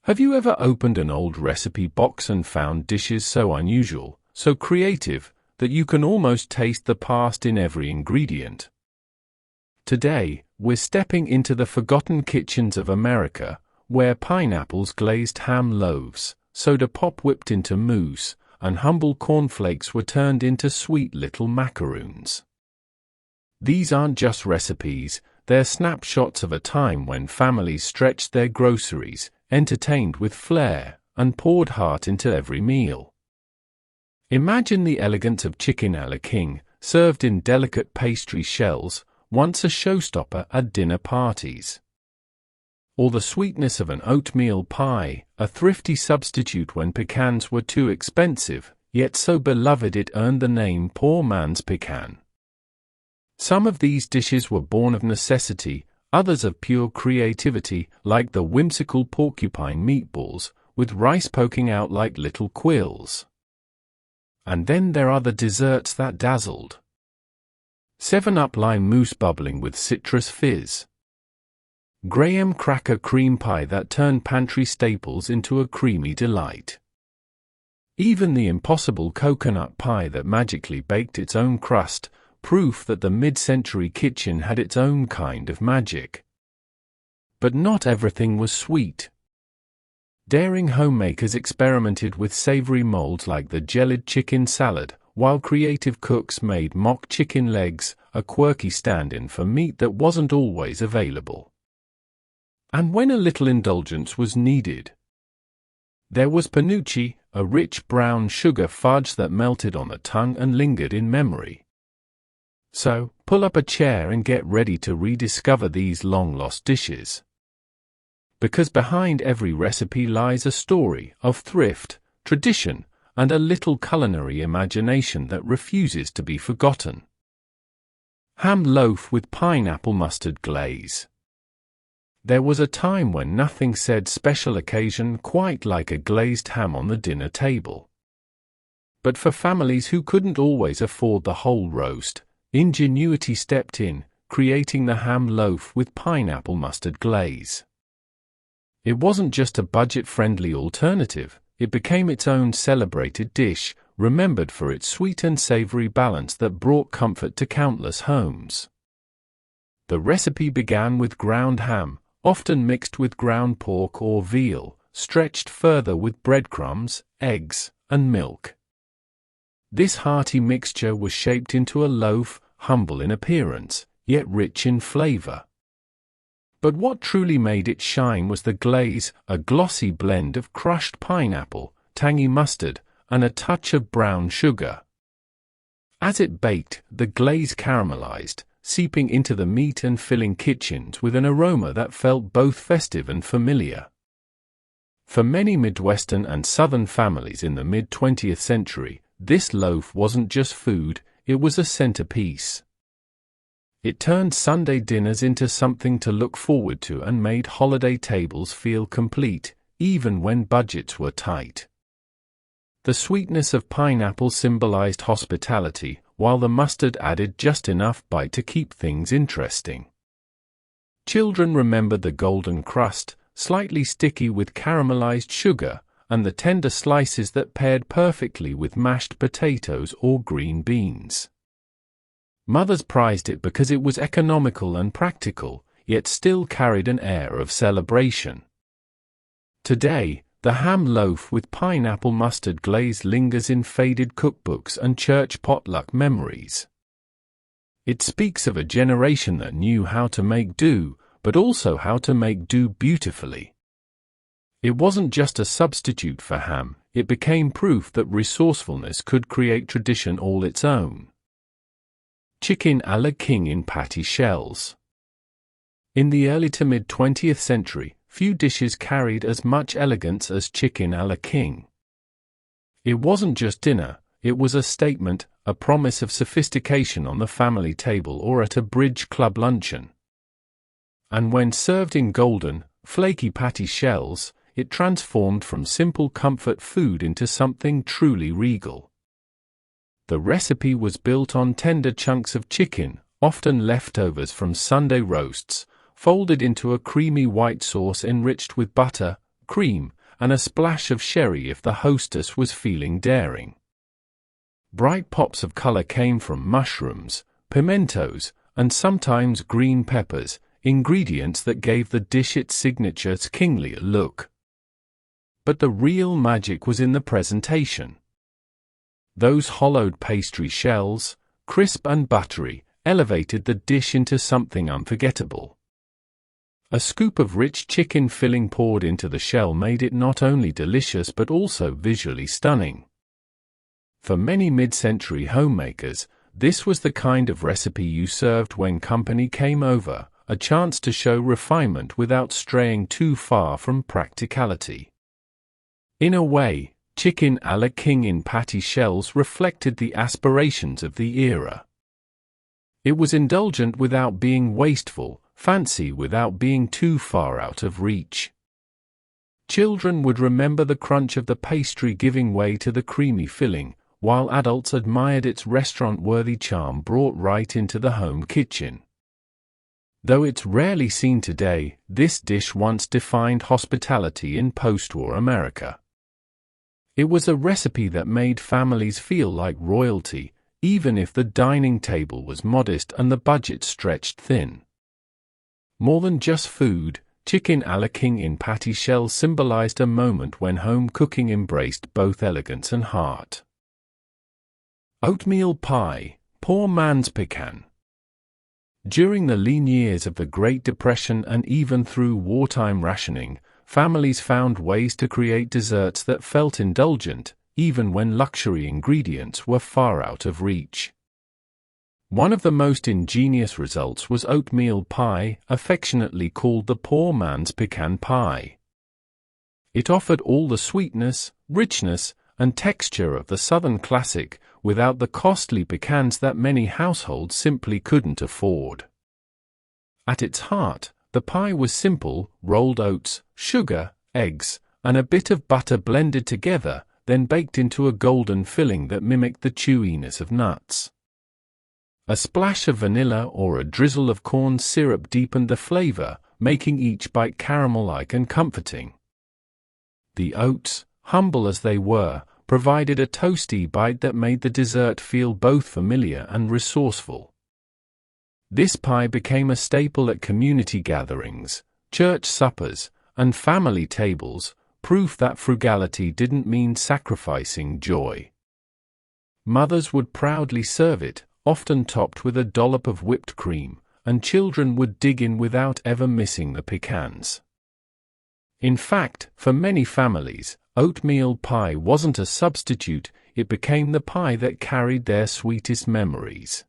Have you ever opened an old recipe box and found dishes so unusual, so creative, that you can almost taste the past in every ingredient? Today, we're stepping into the forgotten kitchens of America, where pineapples glazed ham loaves, soda pop whipped into mousse, and humble cornflakes were turned into sweet little macaroons. These aren't just recipes, they're snapshots of a time when families stretched their groceries, entertained with flair, and poured heart into every meal. Imagine the elegance of chicken a la king, served in delicate pastry shells, once a showstopper at dinner parties. Or the sweetness of an oatmeal pie, a thrifty substitute when pecans were too expensive, yet so beloved it earned the name poor man's pecan. Some of these dishes were born of necessity, others of pure creativity, like the whimsical porcupine meatballs, with rice poking out like little quills. And then there are the desserts that dazzled. 7-Up lime mousse bubbling with citrus fizz. Graham cracker cream pie that turned pantry staples into a creamy delight. Even the impossible coconut pie that magically baked its own crust, proof that the mid-century kitchen had its own kind of magic. But not everything was sweet. Daring homemakers experimented with savory molds like the jellied chicken salad, while creative cooks made mock chicken legs, a quirky stand-in for meat that wasn't always available. And when a little indulgence was needed, there was panucci, a rich brown sugar fudge that melted on the tongue and lingered in memory. So, pull up a chair and get ready to rediscover these long-lost dishes. Because behind every recipe lies a story of thrift, tradition, and a little culinary imagination that refuses to be forgotten. Ham loaf with pineapple mustard glaze. There was a time when nothing said special occasion quite like a glazed ham on the dinner table. But for families who couldn't always afford the whole roast, ingenuity stepped in, creating the ham loaf with pineapple mustard glaze. It wasn't just a budget-friendly alternative, it became its own celebrated dish, remembered for its sweet and savory balance that brought comfort to countless homes. The recipe began with ground ham, often mixed with ground pork or veal, stretched further with breadcrumbs, eggs, and milk. This hearty mixture was shaped into a loaf, humble in appearance, yet rich in flavor. But what truly made it shine was the glaze, a glossy blend of crushed pineapple, tangy mustard, and a touch of brown sugar. As it baked, the glaze caramelized, seeping into the meat and filling kitchens with an aroma that felt both festive and familiar. For many Midwestern and Southern families in the mid-20th century, this loaf wasn't just food, it was a centerpiece. It turned Sunday dinners into something to look forward to and made holiday tables feel complete, even when budgets were tight. The sweetness of pineapple symbolized hospitality, while the mustard added just enough bite to keep things interesting. Children remembered the golden crust, slightly sticky with caramelized sugar, and the tender slices that paired perfectly with mashed potatoes or green beans. Mothers prized it because it was economical and practical, yet still carried an air of celebration. Today, the ham loaf with pineapple mustard glaze lingers in faded cookbooks and church potluck memories. It speaks of a generation that knew how to make do, but also how to make do beautifully. It wasn't just a substitute for ham, it became proof that resourcefulness could create tradition all its own. Chicken a la king in patty shells. In the early to mid-20th century, few dishes carried as much elegance as chicken a la king. It wasn't just dinner, it was a statement, a promise of sophistication on the family table or at a bridge club luncheon. And when served in golden, flaky patty shells, it transformed from simple comfort food into something truly regal. The recipe was built on tender chunks of chicken, often leftovers from Sunday roasts, folded into a creamy white sauce enriched with butter, cream, and a splash of sherry if the hostess was feeling daring. Bright pops of color came from mushrooms, pimentos, and sometimes green peppers, ingredients that gave the dish its signature kingly look. But the real magic was in the presentation. Those hollowed pastry shells, crisp and buttery, elevated the dish into something unforgettable. A scoop of rich chicken filling poured into the shell made it not only delicious but also visually stunning. For many mid-century homemakers, this was the kind of recipe you served when company came over, a chance to show refinement without straying too far from practicality. In a way, chicken à la king in patty shells reflected the aspirations of the era. It was indulgent without being wasteful, fancy without being too far out of reach. Children would remember the crunch of the pastry giving way to the creamy filling, while adults admired its restaurant-worthy charm brought right into the home kitchen. Though it's rarely seen today, this dish once defined hospitality in post-war America. It was a recipe that made families feel like royalty, even if the dining table was modest and the budget stretched thin. More than just food, chicken à la king in patty shells symbolized a moment when home cooking embraced both elegance and heart. Oatmeal pie, poor man's pecan. During the lean years of the Great Depression and even through wartime rationing, families found ways to create desserts that felt indulgent, even when luxury ingredients were far out of reach. One of the most ingenious results was oatmeal pie, affectionately called the poor man's pecan pie. It offered all the sweetness, richness, and texture of the Southern classic, without the costly pecans that many households simply couldn't afford. At its heart, the pie was simple: rolled oats, sugar, eggs, and a bit of butter blended together, then baked into a golden filling that mimicked the chewiness of nuts. A splash of vanilla or a drizzle of corn syrup deepened the flavor, making each bite caramel-like and comforting. The oats, humble as they were, provided a toasty bite that made the dessert feel both familiar and resourceful. This pie became a staple at community gatherings, church suppers, and family tables, proof that frugality didn't mean sacrificing joy. Mothers would proudly serve it, often topped with a dollop of whipped cream, and children would dig in without ever missing the pecans. In fact, for many families, oatmeal pie wasn't a substitute, it became the pie that carried their sweetest memories.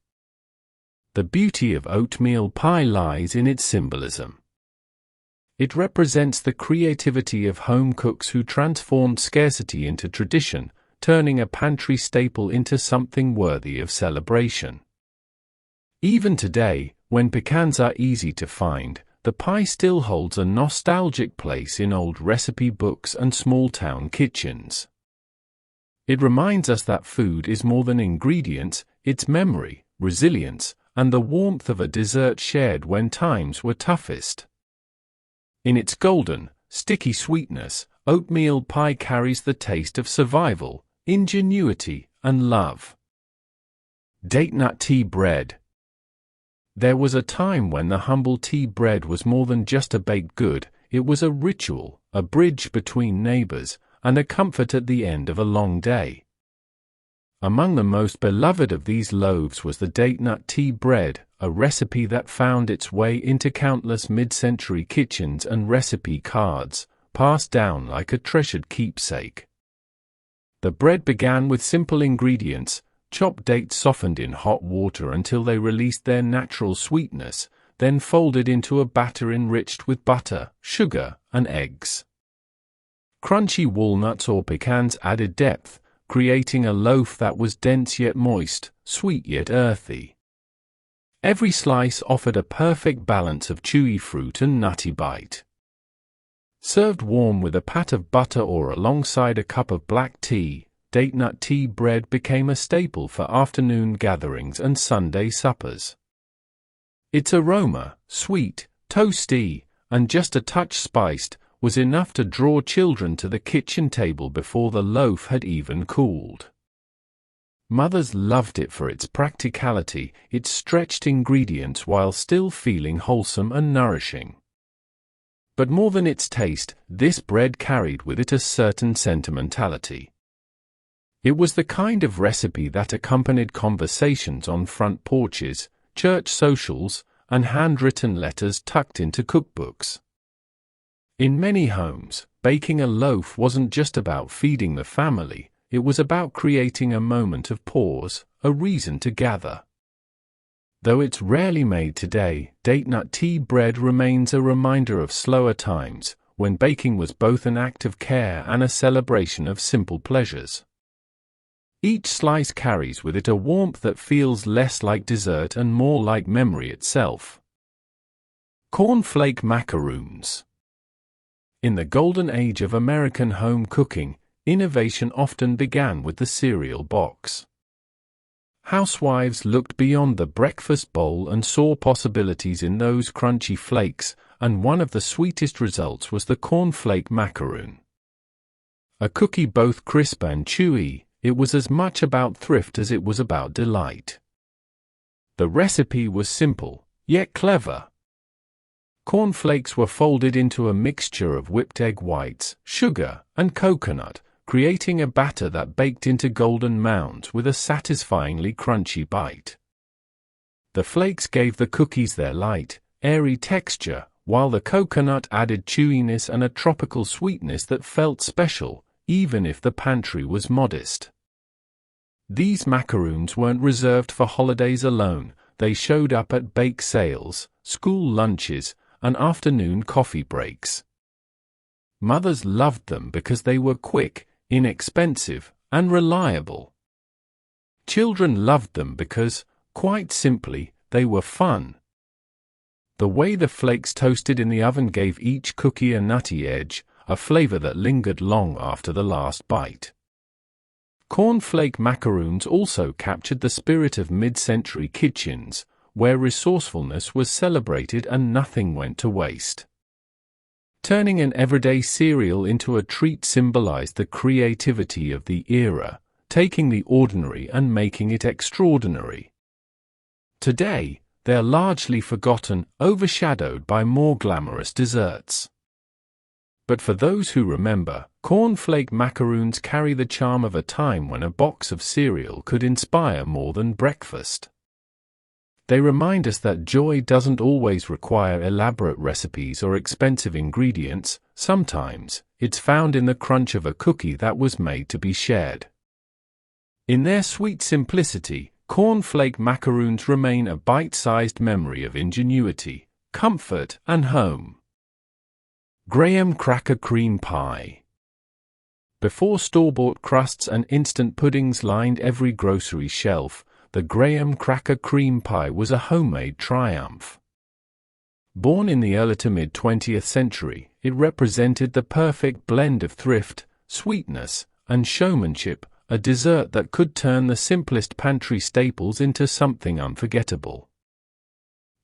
The beauty of oatmeal pie lies in its symbolism. It represents the creativity of home cooks who transformed scarcity into tradition, turning a pantry staple into something worthy of celebration. Even today, when pecans are easy to find, the pie still holds a nostalgic place in old recipe books and small-town kitchens. It reminds us that food is more than ingredients, it's memory, resilience, and the warmth of a dessert shared when times were toughest. In its golden, sticky sweetness, oatmeal pie carries the taste of survival, ingenuity, and love. Date nut tea bread. There was a time when the humble tea bread was more than just a baked good, it was a ritual, a bridge between neighbors, and a comfort at the end of a long day. Among the most beloved of these loaves was the date nut tea bread, a recipe that found its way into countless mid-century kitchens and recipe cards, passed down like a treasured keepsake. The bread began with simple ingredients: chopped dates softened in hot water until they released their natural sweetness, then folded into a batter enriched with butter, sugar, and eggs. Crunchy walnuts or pecans added depth, creating a loaf that was dense yet moist, sweet yet earthy. Every slice offered a perfect balance of chewy fruit and nutty bite. Served warm with a pat of butter or alongside a cup of black tea, date nut tea bread became a staple for afternoon gatherings and Sunday suppers. Its aroma, sweet, toasty, and just a touch spiced, was enough to draw children to the kitchen table before the loaf had even cooled. Mothers loved it for its practicality, its stretched ingredients while still feeling wholesome and nourishing. But more than its taste, this bread carried with it a certain sentimentality. It was the kind of recipe that accompanied conversations on front porches, church socials, and handwritten letters tucked into cookbooks. In many homes, baking a loaf wasn't just about feeding the family, it was about creating a moment of pause, a reason to gather. Though it's rarely made today, date-nut tea bread remains a reminder of slower times, when baking was both an act of care and a celebration of simple pleasures. Each slice carries with it a warmth that feels less like dessert and more like memory itself. Cornflake macaroons. In the golden age of American home cooking, innovation often began with the cereal box. Housewives looked beyond the breakfast bowl and saw possibilities in those crunchy flakes, and one of the sweetest results was the cornflake macaroon. A cookie both crisp and chewy, it was as much about thrift as it was about delight. The recipe was simple, yet clever. Cornflakes were folded into a mixture of whipped egg whites, sugar, and coconut, creating a batter that baked into golden mounds with a satisfyingly crunchy bite. The flakes gave the cookies their light, airy texture, while the coconut added chewiness and a tropical sweetness that felt special, even if the pantry was modest. These macaroons weren't reserved for holidays alone, they showed up at bake sales, school lunches, and afternoon coffee breaks. Mothers loved them because they were quick, inexpensive, and reliable. Children loved them because, quite simply, they were fun. The way the flakes toasted in the oven gave each cookie a nutty edge, a flavor that lingered long after the last bite. Cornflake macaroons also captured the spirit of mid-century kitchens, where resourcefulness was celebrated and nothing went to waste. Turning an everyday cereal into a treat symbolized the creativity of the era, taking the ordinary and making it extraordinary. Today, they are largely forgotten, overshadowed by more glamorous desserts. But for those who remember, cornflake macaroons carry the charm of a time when a box of cereal could inspire more than breakfast. They remind us that joy doesn't always require elaborate recipes or expensive ingredients, sometimes it's found in the crunch of a cookie that was made to be shared. In their sweet simplicity, cornflake macaroons remain a bite-sized memory of ingenuity, comfort, and home. Graham cracker cream pie. Before store-bought crusts and instant puddings lined every grocery shelf, the Graham cracker cream pie was a homemade triumph. Born in the early to mid-20th century, it represented the perfect blend of thrift, sweetness, and showmanship, a dessert that could turn the simplest pantry staples into something unforgettable.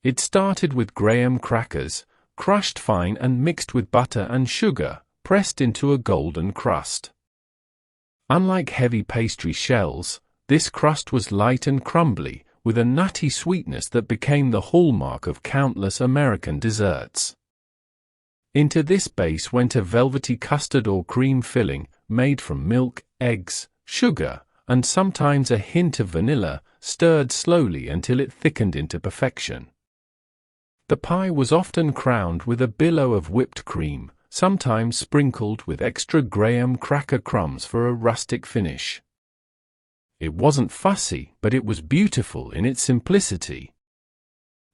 It started with Graham crackers, crushed fine and mixed with butter and sugar, pressed into a golden crust. Unlike heavy pastry shells, this crust was light and crumbly, with a nutty sweetness that became the hallmark of countless American desserts. Into this base went a velvety custard or cream filling, made from milk, eggs, sugar, and sometimes a hint of vanilla, stirred slowly until it thickened into perfection. The pie was often crowned with a billow of whipped cream, sometimes sprinkled with extra Graham cracker crumbs for a rustic finish. It wasn't fussy, but it was beautiful in its simplicity.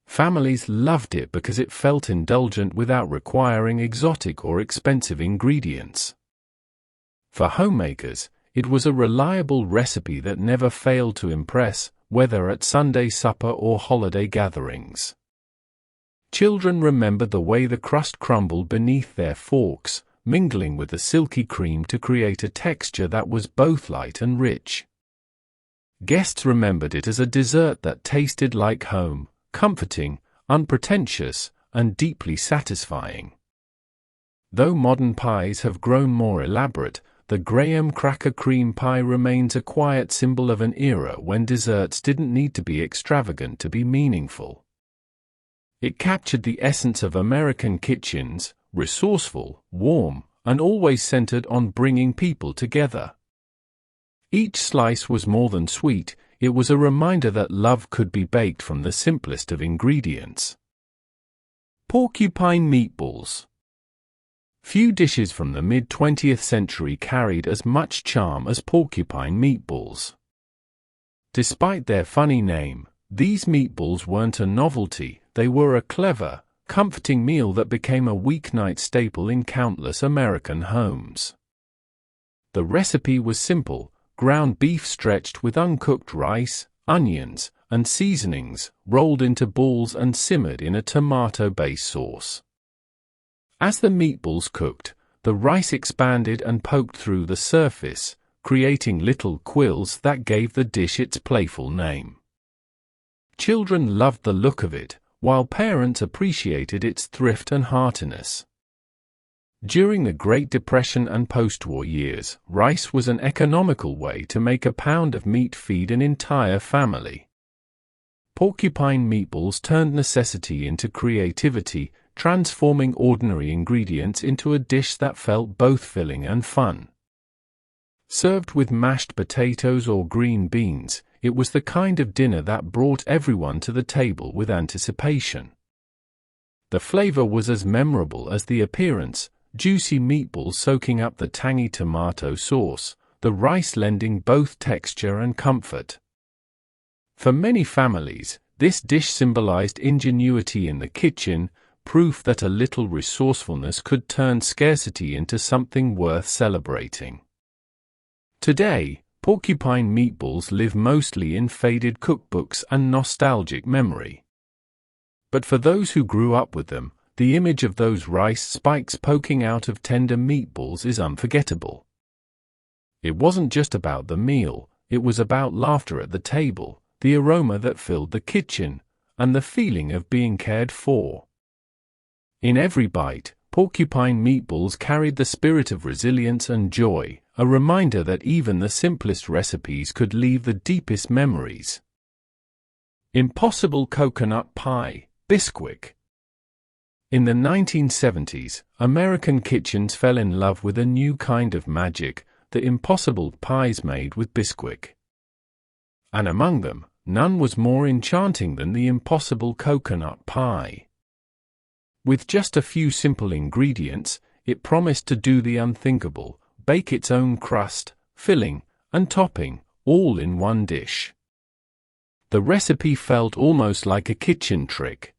Families loved it because it felt indulgent without requiring exotic or expensive ingredients. For homemakers, it was a reliable recipe that never failed to impress, whether at Sunday supper or holiday gatherings. Children remembered the way the crust crumbled beneath their forks, mingling with the silky cream to create a texture that was both light and rich. Guests remembered it as a dessert that tasted like home, comforting, unpretentious, and deeply satisfying. Though modern pies have grown more elaborate, the graham cracker cream pie remains a quiet symbol of an era when desserts didn't need to be extravagant to be meaningful. It captured the essence of American kitchens, resourceful, warm, and always centered on bringing people together. Each slice was more than sweet, it was a reminder that love could be baked from the simplest of ingredients. Porcupine meatballs. Few dishes from the mid-20th century carried as much charm as porcupine meatballs. Despite their funny name, these meatballs weren't a novelty, they were a clever, comforting meal that became a weeknight staple in countless American homes. The recipe was simple: ground beef stretched with uncooked rice, onions, and seasonings, rolled into balls and simmered in a tomato-based sauce. As the meatballs cooked, the rice expanded and poked through the surface, creating little quills that gave the dish its playful name. Children loved the look of it, while parents appreciated its thrift and heartiness. During the Great Depression and post-war years, rice was an economical way to make a pound of meat feed an entire family. Porcupine meatballs turned necessity into creativity, transforming ordinary ingredients into a dish that felt both filling and fun. Served with mashed potatoes or green beans, it was the kind of dinner that brought everyone to the table with anticipation. The flavor was as memorable as the appearance: juicy meatballs soaking up the tangy tomato sauce, the rice lending both texture and comfort. For many families, this dish symbolized ingenuity in the kitchen, proof that a little resourcefulness could turn scarcity into something worth celebrating. Today, porcupine meatballs live mostly in faded cookbooks and nostalgic memory. But for those who grew up with them, the image of those rice spikes poking out of tender meatballs is unforgettable. It wasn't just about the meal, it was about laughter at the table, the aroma that filled the kitchen, and the feeling of being cared for. In every bite, porcupine meatballs carried the spirit of resilience and joy, a reminder that even the simplest recipes could leave the deepest memories. Impossible coconut pie, Bisquick. In the 1970s, American kitchens fell in love with a new kind of magic, the impossible pies made with Bisquick. And among them, none was more enchanting than the impossible coconut pie. With just a few simple ingredients, it promised to do the unthinkable: bake its own crust, filling, and topping, all in one dish. The recipe felt almost like a kitchen trick.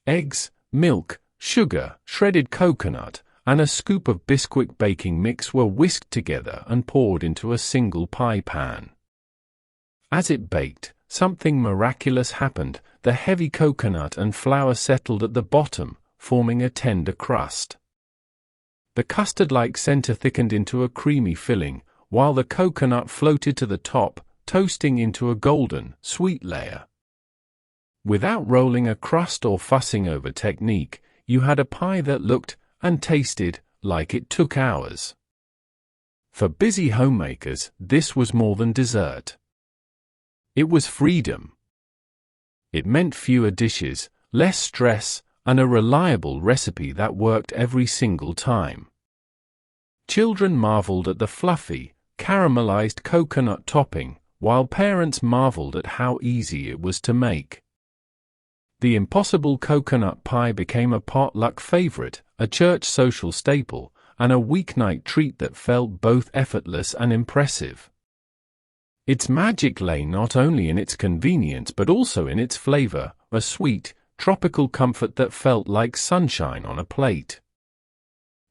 Eggs, milk, sugar, shredded coconut, and a scoop of Bisquick baking mix were whisked together and poured into a single pie pan. As it baked, something miraculous happened: the heavy coconut and flour settled at the bottom, forming a tender crust. The custard-like center thickened into a creamy filling, while the coconut floated to the top, toasting into a golden, sweet layer. Without rolling a crust or fussing over technique, you had a pie that looked and tasted like it took hours. For busy homemakers, this was more than dessert. It was freedom. It meant fewer dishes, less stress, and a reliable recipe that worked every single time. Children marveled at the fluffy, caramelized coconut topping, while parents marveled at how easy it was to make. The impossible coconut pie became a potluck favorite, a church social staple, and a weeknight treat that felt both effortless and impressive. Its magic lay not only in its convenience but also in its flavor, a sweet, tropical comfort that felt like sunshine on a plate.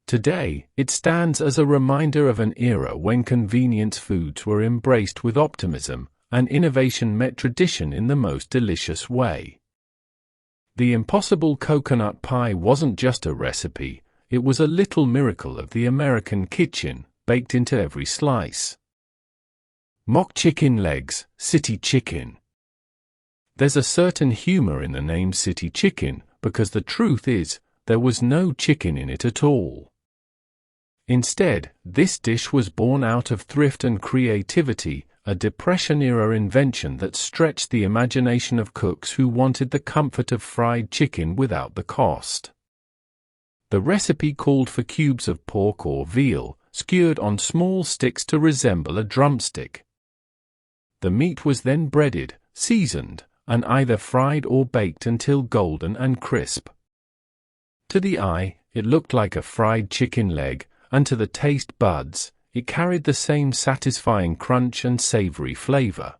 Today, it stands as a reminder of an era when convenience foods were embraced with optimism, and innovation met tradition in the most delicious way. The impossible coconut pie wasn't just a recipe, it was a little miracle of the American kitchen, baked into every slice. Mock chicken legs, city chicken. There's a certain humor in the name city chicken, because the truth is, there was no chicken in it at all. Instead, this dish was born out of thrift and creativity, a Depression-era invention that stretched the imagination of cooks who wanted the comfort of fried chicken without the cost. The recipe called for cubes of pork or veal, skewered on small sticks to resemble a drumstick. The meat was then breaded, seasoned, and either fried or baked until golden and crisp. To the eye, it looked like a fried chicken leg, and to the taste buds, it carried the same satisfying crunch and savory flavor.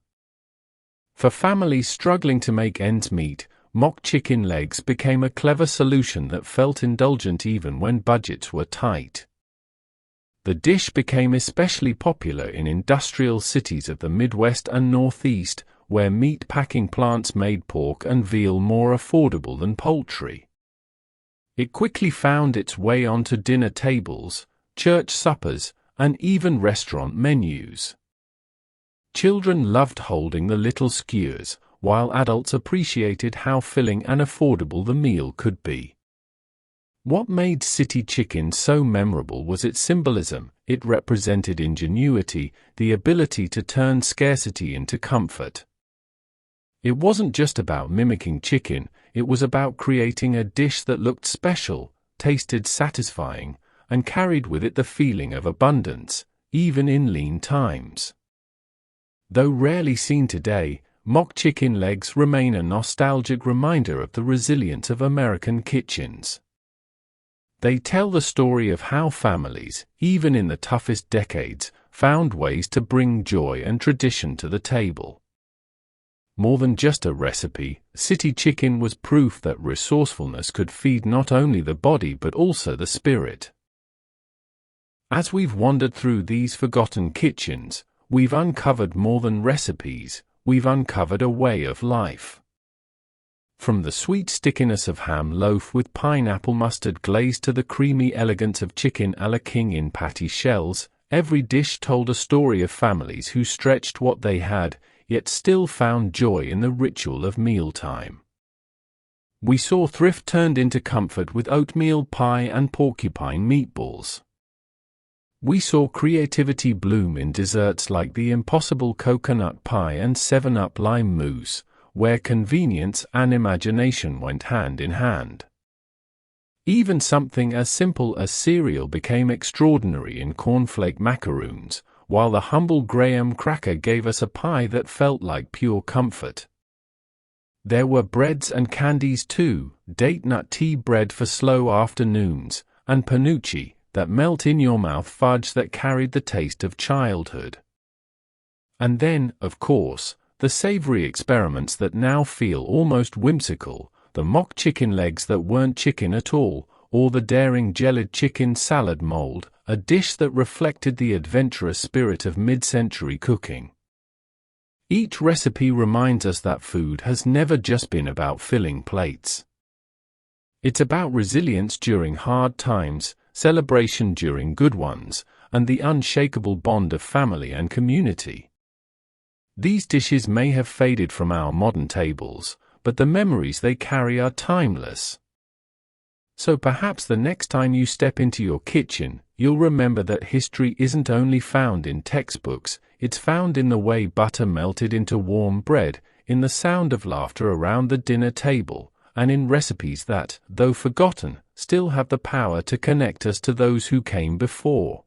For families struggling to make ends meet, mock chicken legs became a clever solution that felt indulgent even when budgets were tight. The dish became especially popular in industrial cities of the Midwest and Northeast, where meat packing plants made pork and veal more affordable than poultry. It quickly found its way onto dinner tables, church suppers, and even restaurant menus. Children loved holding the little skewers, while adults appreciated how filling and affordable the meal could be. What made city chicken so memorable was its symbolism. It represented ingenuity, the ability to turn scarcity into comfort. It wasn't just about mimicking chicken, it was about creating a dish that looked special, tasted satisfying, and carried with it the feeling of abundance, even in lean times. Though rarely seen today, mock chicken legs remain a nostalgic reminder of the resilience of American kitchens. They tell the story of how families, even in the toughest decades, found ways to bring joy and tradition to the table. More than just a recipe, city chicken was proof that resourcefulness could feed not only the body but also the spirit. As we've wandered through these forgotten kitchens, we've uncovered more than recipes, we've uncovered a way of life. From the sweet stickiness of ham loaf with pineapple mustard glaze to the creamy elegance of chicken a la king in patty shells, every dish told a story of families who stretched what they had, yet still found joy in the ritual of mealtime. We saw thrift turned into comfort with oatmeal pie and porcupine meatballs. We saw creativity bloom in desserts like the impossible coconut pie and 7-Up lime mousse, where convenience and imagination went hand in hand. Even something as simple as cereal became extraordinary in Cornflake macaroons, while the humble graham cracker gave us a pie that felt like pure comfort. There were breads and candies too, date nut tea bread for slow afternoons, and panucci, that melt-in-your-mouth fudge that carried the taste of childhood. And then, of course, the savory experiments that now feel almost whimsical, the mock chicken legs that weren't chicken at all, or the daring jellied chicken salad mold, a dish that reflected the adventurous spirit of mid-century cooking. Each recipe reminds us that food has never just been about filling plates. It's about resilience during hard times, celebration during good ones, and the unshakable bond of family and community. These dishes may have faded from our modern tables, but the memories they carry are timeless. So perhaps the next time you step into your kitchen, you'll remember that history isn't only found in textbooks, it's found in the way butter melted into warm bread, in the sound of laughter around the dinner table, and in recipes that, though forgotten, still have the power to connect us to those who came before.